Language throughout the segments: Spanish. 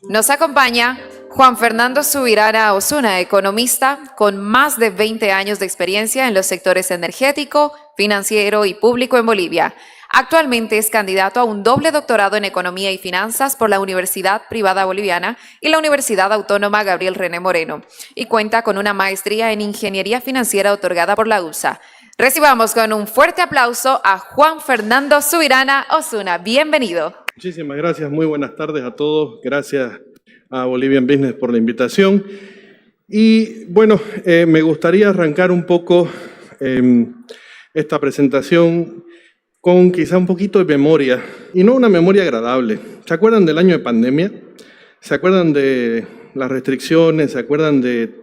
Nos acompaña Juan Fernando Subirana Osuna, economista con más de 20 años de experiencia en los sectores energético, financiero y público en Bolivia. Actualmente es candidato a un doble doctorado en Economía y Finanzas por la Universidad Privada Boliviana y la Universidad Autónoma Gabriel René Moreno, y cuenta con una maestría en Ingeniería Financiera otorgada por la USA. Recibamos con un fuerte aplauso a Juan Fernando Subirana Osuna. Bienvenido. Muchísimas gracias, muy buenas tardes a todos. Gracias a Bolivian Business por la invitación. Y bueno, me gustaría arrancar un poco esta presentación con quizá un poquito de memoria, y no una memoria agradable. ¿Se acuerdan del año de pandemia? ¿Se acuerdan de las restricciones? ¿Se acuerdan de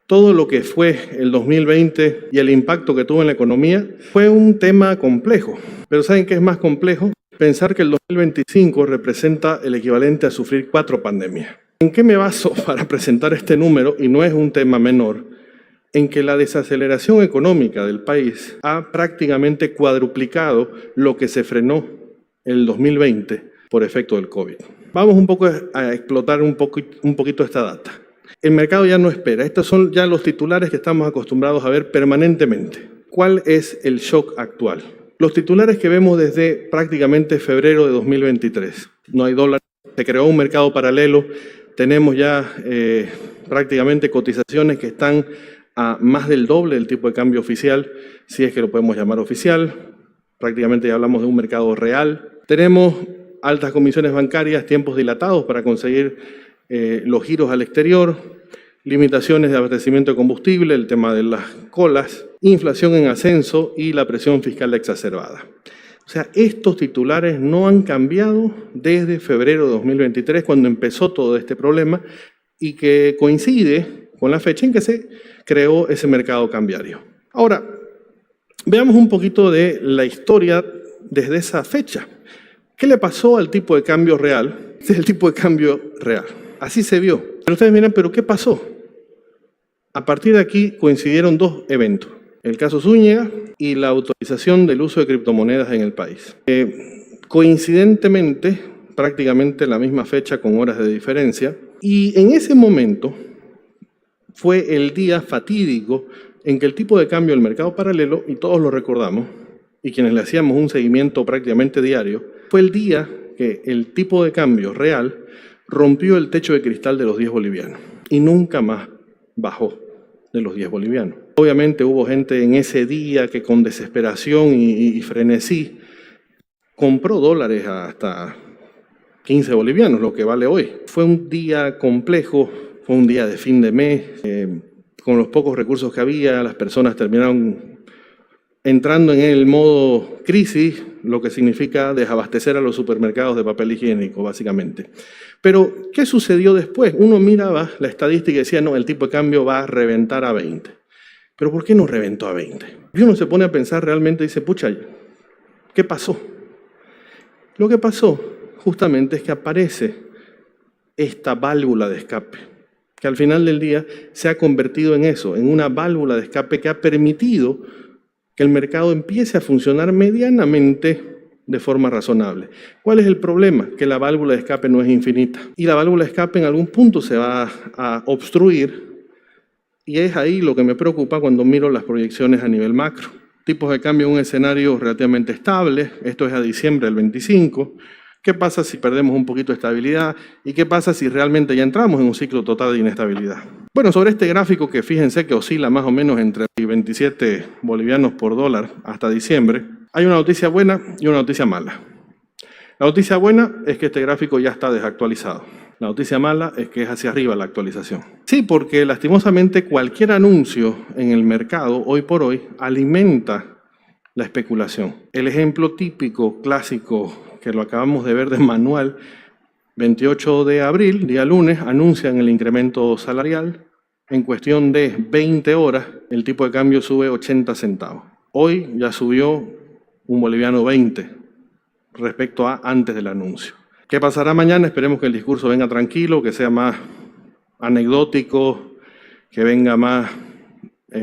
todo lo que fue el 2020 y el impacto que tuvo en la economía? Fue un tema complejo, pero ¿saben qué es más complejo? Pensar que el 2025 representa el equivalente a sufrir 4 pandemias. ¿En qué me baso para presentar este número? Y no es un tema menor, en que la desaceleración económica del país ha prácticamente cuadruplicado lo que se frenó en el 2020 por efecto del COVID. Vamos un poco a explotar un poquito esta data. El mercado ya no espera. Estos son ya los titulares que estamos acostumbrados a ver permanentemente. ¿Cuál es el shock actual? Los titulares que vemos desde prácticamente febrero de 2023. No hay dólar, se creó un mercado paralelo, tenemos ya prácticamente cotizaciones que están a más del doble del tipo de cambio oficial, si es que lo podemos llamar oficial. Prácticamente ya hablamos de un mercado real. Tenemos altas comisiones bancarias, tiempos dilatados para conseguir los giros al exterior, limitaciones de abastecimiento de combustible, el tema de las colas, inflación en ascenso y la presión fiscal exacerbada. O sea, estos titulares no han cambiado desde febrero de 2023, cuando empezó todo este problema y que coincide con la fecha en que se creó ese mercado cambiario. Ahora, veamos un poquito de la historia desde esa fecha. ¿Qué le pasó al tipo de cambio real? Este es el tipo de cambio real. Así se vio. Pero ustedes miran, ¿pero qué pasó? A partir de aquí coincidieron 2 eventos, el caso Zúñiga y la autorización del uso de criptomonedas en el país. Coincidentemente, prácticamente la misma fecha con horas de diferencia, y en ese momento fue el día fatídico en que el tipo de cambio del mercado paralelo, y todos lo recordamos, y quienes le hacíamos un seguimiento prácticamente diario, fue el día que el tipo de cambio real rompió el techo de cristal de los 10 bolivianos y nunca más bajó de los 10 bolivianos. Obviamente hubo gente en ese día que con desesperación y frenesí compró dólares hasta 15 bolivianos, lo que vale hoy. Fue un día complejo, fue un día de fin de mes, con los pocos recursos que había, las personas terminaron entrando en el modo crisis, lo que significa desabastecer a los supermercados de papel higiénico, básicamente. Pero, ¿qué sucedió después? Uno miraba la estadística y decía, no, el tipo de cambio va a reventar a 20. ¿Pero por qué no reventó a 20? Y uno se pone a pensar realmente y dice, pucha, ¿qué pasó? Lo que pasó justamente es que aparece esta válvula de escape, que al final del día se ha convertido en eso, en una válvula de escape que ha permitido que el mercado empiece a funcionar medianamente de forma razonable. ¿Cuál es el problema? Que la válvula de escape no es infinita. Y la válvula de escape en algún punto se va a obstruir, y es ahí lo que me preocupa cuando miro las proyecciones a nivel macro. Tipos de cambio en un escenario relativamente estable, esto es a diciembre del 25. ¿Qué pasa si perdemos un poquito de estabilidad? ¿Y qué pasa si realmente ya entramos en un ciclo total de inestabilidad? Bueno, sobre este gráfico, que fíjense que oscila más o menos entre 27 bolivianos por dólar hasta diciembre, hay una noticia buena y una noticia mala. La noticia buena es que este gráfico ya está desactualizado. La noticia mala es que es hacia arriba la actualización. Sí, porque lastimosamente cualquier anuncio en el mercado hoy por hoy alimenta la especulación. El ejemplo típico, clásico, que lo acabamos de ver de manual, 28 de abril, día lunes, anuncian el incremento salarial. En cuestión de 20 horas, el tipo de cambio sube 80 centavos. Hoy ya subió un boliviano 20 respecto a antes del anuncio. ¿Qué pasará mañana? Esperemos que el discurso venga tranquilo, que sea más anecdótico, que venga más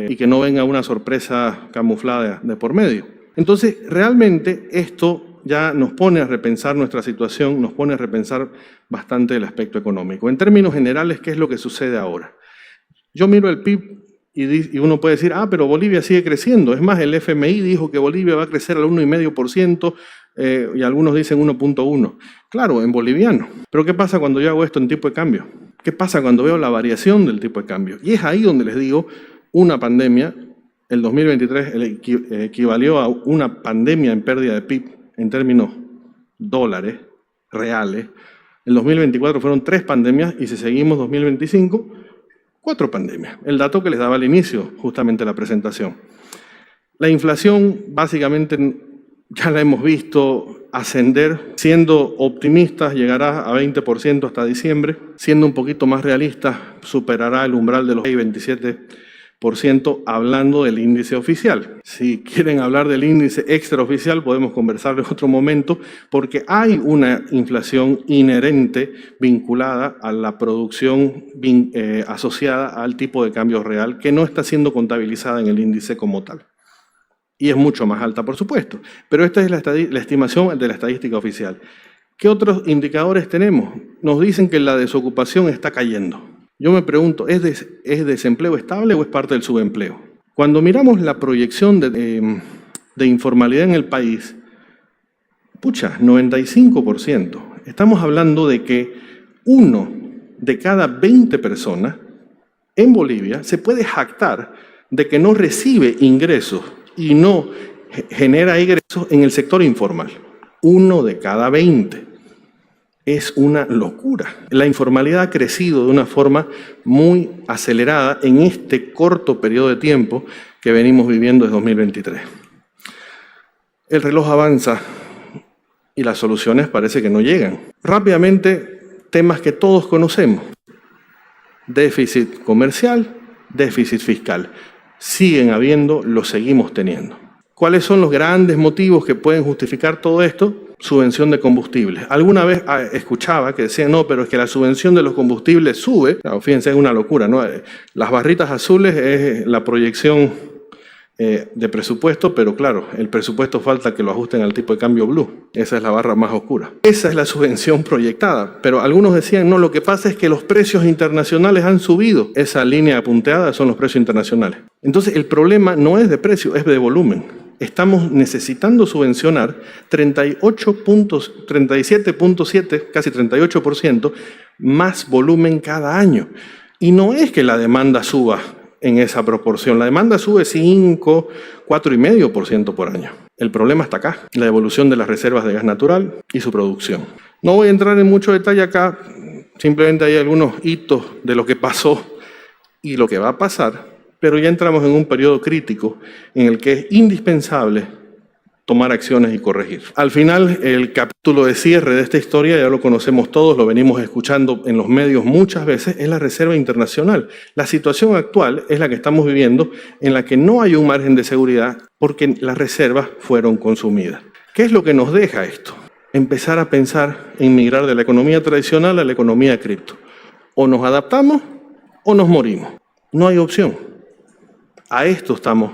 y que no venga una sorpresa camuflada de por medio. Entonces, realmente esto ya nos pone a repensar nuestra situación, nos pone a repensar bastante el aspecto económico. En términos generales, ¿qué es lo que sucede ahora? Yo miro el PIB y uno puede decir, pero Bolivia sigue creciendo. Es más, el FMI dijo que Bolivia va a crecer al 1,5%, y algunos dicen 1,1%. Claro, en boliviano. Pero ¿qué pasa cuando yo hago esto en tipo de cambio? ¿Qué pasa cuando veo la variación del tipo de cambio? Y es ahí donde les digo, una pandemia, el 2023 equivalió a una pandemia en pérdida de PIB en términos dólares reales. En 2024 fueron 3 pandemias y si seguimos 2025, 4 pandemias. El dato que les daba al inicio, justamente la presentación. La inflación, básicamente, ya la hemos visto ascender. Siendo optimistas, llegará a 20% hasta diciembre. Siendo un poquito más realistas, superará el umbral de los 27%, hablando del índice oficial. Si quieren hablar del índice extraoficial, podemos conversar en otro momento, porque hay una inflación inherente vinculada a la producción asociada al tipo de cambio real, que no está siendo contabilizada en el índice como tal. Y es mucho más alta, por supuesto. Pero esta es la estimación de la estadística oficial. ¿Qué otros indicadores tenemos? Nos dicen que la desocupación está cayendo. Yo me pregunto, ¿es desempleo estable o es parte del subempleo? Cuando miramos la proyección de informalidad en el país, 95%. Estamos hablando de que 1 de cada 20 personas en Bolivia se puede jactar de que no recibe ingresos y no genera ingresos en el sector informal. 1 de cada 20. Es una locura. La informalidad ha crecido de una forma muy acelerada en este corto periodo de tiempo que venimos viviendo desde 2023. El reloj avanza y las soluciones parece que no llegan. Rápidamente, temas que todos conocemos. Déficit comercial, déficit fiscal. Siguen habiendo, lo seguimos teniendo. ¿Cuáles son los grandes motivos que pueden justificar todo esto? Subvención de combustibles. Alguna vez escuchaba que decían, no, pero es que la subvención de los combustibles sube. Claro, fíjense, es una locura, ¿no? Las barritas azules es la proyección de presupuesto, pero claro, el presupuesto falta que lo ajusten al tipo de cambio blue. Esa es la barra más oscura. Esa es la subvención proyectada. Pero algunos decían, no, lo que pasa es que los precios internacionales han subido. Esa línea punteada son los precios internacionales. Entonces, el problema no es de precio, es de volumen. Estamos necesitando subvencionar 37.7, casi 38% más volumen cada año. Y no es que la demanda suba en esa proporción. La demanda sube 5, 4,5% por año. El problema está acá, la evolución de las reservas de gas natural y su producción. No voy a entrar en mucho detalle acá, simplemente hay algunos hitos de lo que pasó y lo que va a pasar. Pero ya entramos en un periodo crítico en el que es indispensable tomar acciones y corregir. Al final, el capítulo de cierre de esta historia, ya lo conocemos todos, lo venimos escuchando en los medios muchas veces, es la reserva internacional. La situación actual es la que estamos viviendo, en la que no hay un margen de seguridad porque las reservas fueron consumidas. ¿Qué es lo que nos deja esto? Empezar a pensar en migrar de la economía tradicional a la economía cripto. O nos adaptamos o nos morimos. No hay opción. A esto estamos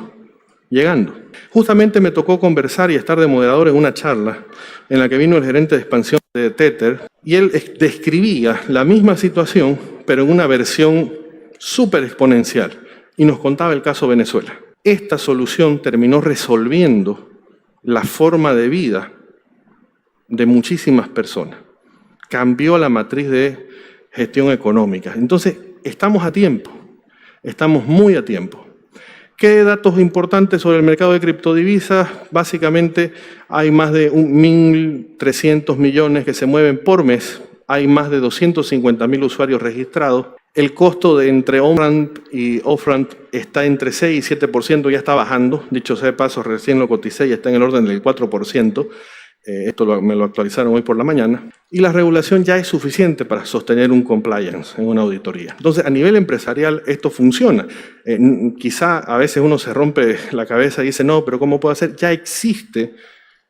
llegando. Justamente me tocó conversar y estar de moderador en una charla en la que vino el gerente de expansión de Tether y él describía la misma situación, pero en una versión súper exponencial, y nos contaba el caso Venezuela. Esta solución terminó resolviendo la forma de vida de muchísimas personas. Cambió la matriz de gestión económica. Entonces, estamos a tiempo, estamos muy a tiempo. ¿Qué datos importantes sobre el mercado de criptodivisas? Básicamente hay más de 1.300 millones que se mueven por mes. Hay más de 250.000 usuarios registrados. El costo de entre on-ramp y off-ramp está entre 6 y 7%, ya está bajando. Dicho sea de paso, recién lo coticé y está en el orden del 4%. Esto me lo actualizaron hoy por la mañana. Y la regulación ya es suficiente para sostener un compliance en una auditoría. Entonces, a nivel empresarial, esto funciona. Quizá a veces uno se rompe la cabeza y dice, no, pero ¿cómo puedo hacer? Ya existe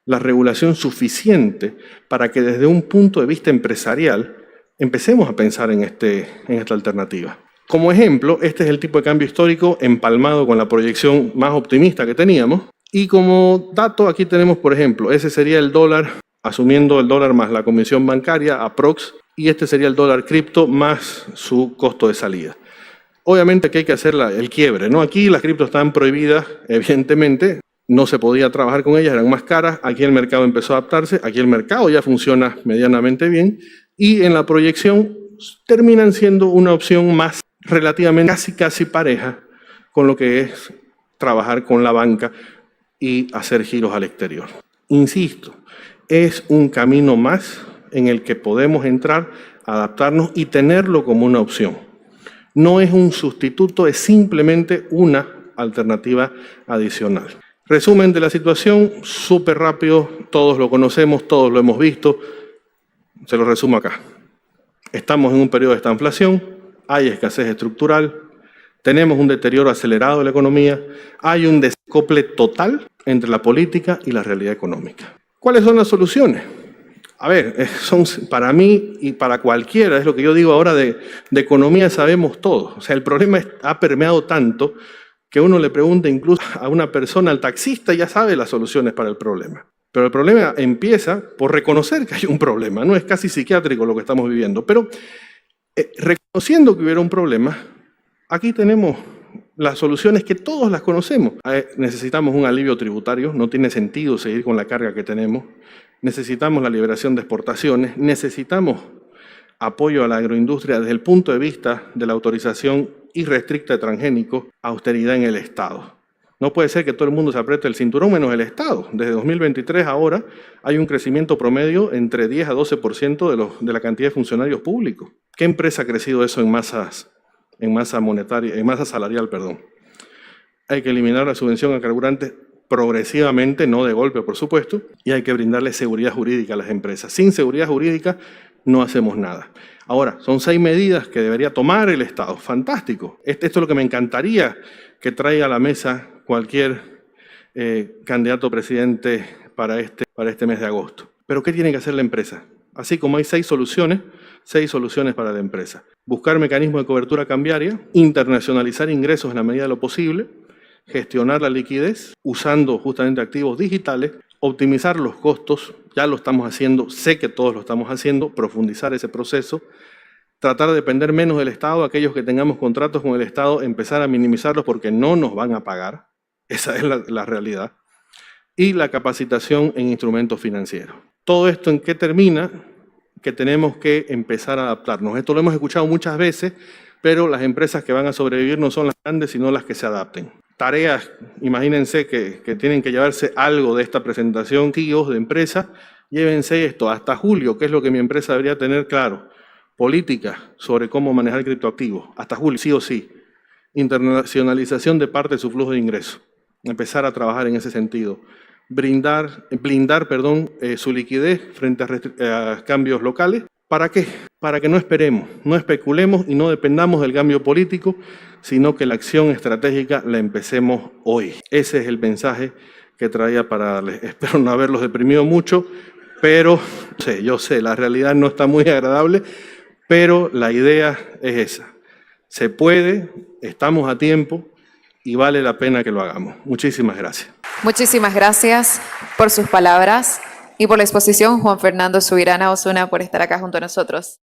la regulación suficiente para que desde un punto de vista empresarial empecemos a pensar en esta alternativa. Como ejemplo, este es el tipo de cambio histórico empalmado con la proyección más optimista que teníamos. Y como dato, aquí tenemos, por ejemplo, ese sería el dólar, asumiendo el dólar más la comisión bancaria, aprox, y este sería el dólar cripto más su costo de salida. Obviamente que hay que hacer el quiebre, ¿no? Aquí las criptos estaban prohibidas, evidentemente, no se podía trabajar con ellas, eran más caras, aquí el mercado empezó a adaptarse, aquí el mercado ya funciona medianamente bien, y en la proyección terminan siendo una opción más relativamente casi pareja con lo que es trabajar con la banca y hacer giros al exterior. Insisto, es un camino más en el que podemos entrar, adaptarnos y tenerlo como una opción. No es un sustituto, es simplemente una alternativa adicional. Resumen de la situación, súper rápido, todos lo conocemos, todos lo hemos visto, se lo resumo acá. Estamos en un periodo de estanflación, hay escasez estructural, tenemos un deterioro acelerado de la economía, hay un desacople total entre la política y la realidad económica. ¿Cuáles son las soluciones? A ver, son para mí y para cualquiera, es lo que yo digo ahora de economía sabemos todo. O sea, el problema ha permeado tanto que uno le pregunta incluso a una persona, al taxista, ya sabe las soluciones para el problema. Pero el problema empieza por reconocer que hay un problema, no es casi psiquiátrico lo que estamos viviendo. Pero reconociendo que hubiera un problema, aquí tenemos las soluciones que todos las conocemos. Necesitamos un alivio tributario, no tiene sentido seguir con la carga que tenemos. Necesitamos la liberación de exportaciones, necesitamos apoyo a la agroindustria desde el punto de vista de la autorización irrestricta de transgénicos, austeridad en el Estado. No puede ser que todo el mundo se apriete el cinturón menos el Estado. Desde 2023 ahora hay un crecimiento promedio entre 10 a 12% de la cantidad de funcionarios públicos. ¿Qué empresa ha crecido eso en masa salarial, perdón? Hay que eliminar la subvención a carburantes progresivamente, no de golpe, por supuesto, y hay que brindarle seguridad jurídica a las empresas. Sin seguridad jurídica no hacemos nada. Ahora, son 6 medidas que debería tomar el Estado. Fantástico. Esto es lo que me encantaría que traiga a la mesa cualquier candidato a presidente para este mes de agosto. Pero ¿qué tiene que hacer la empresa? Así como hay 6 soluciones para la empresa. Buscar mecanismos de cobertura cambiaria, internacionalizar ingresos en la medida de lo posible, gestionar la liquidez usando justamente activos digitales, optimizar los costos, ya lo estamos haciendo, sé que todos lo estamos haciendo, profundizar ese proceso, tratar de depender menos del Estado, aquellos que tengamos contratos con el Estado, empezar a minimizarlos porque no nos van a pagar, esa es la realidad, y la capacitación en instrumentos financieros. Todo esto ¿en qué termina? Que tenemos que empezar a adaptarnos. Esto lo hemos escuchado muchas veces, pero las empresas que van a sobrevivir no son las grandes, sino las que se adapten. Tareas, imagínense que tienen que llevarse algo de esta presentación, CEOs de empresas, llévense esto hasta julio, que es lo que mi empresa debería tener claro. Política sobre cómo manejar criptoactivos, hasta julio, sí o sí. Internacionalización de parte de su flujo de ingresos. Empezar a trabajar en ese sentido. Blindar su liquidez frente a cambios locales. ¿Para qué? Para que no esperemos, no especulemos y no dependamos del cambio político, sino que la acción estratégica la empecemos hoy. Ese es el mensaje que traía para darles. Espero no haberlos deprimido mucho, pero yo sé, la realidad no está muy agradable, pero la idea es esa. Se puede, estamos a tiempo y vale la pena que lo hagamos. Muchísimas gracias. Muchísimas gracias por sus palabras y por la exposición, Juan Fernando Subirana Osuna, por estar acá junto a nosotros.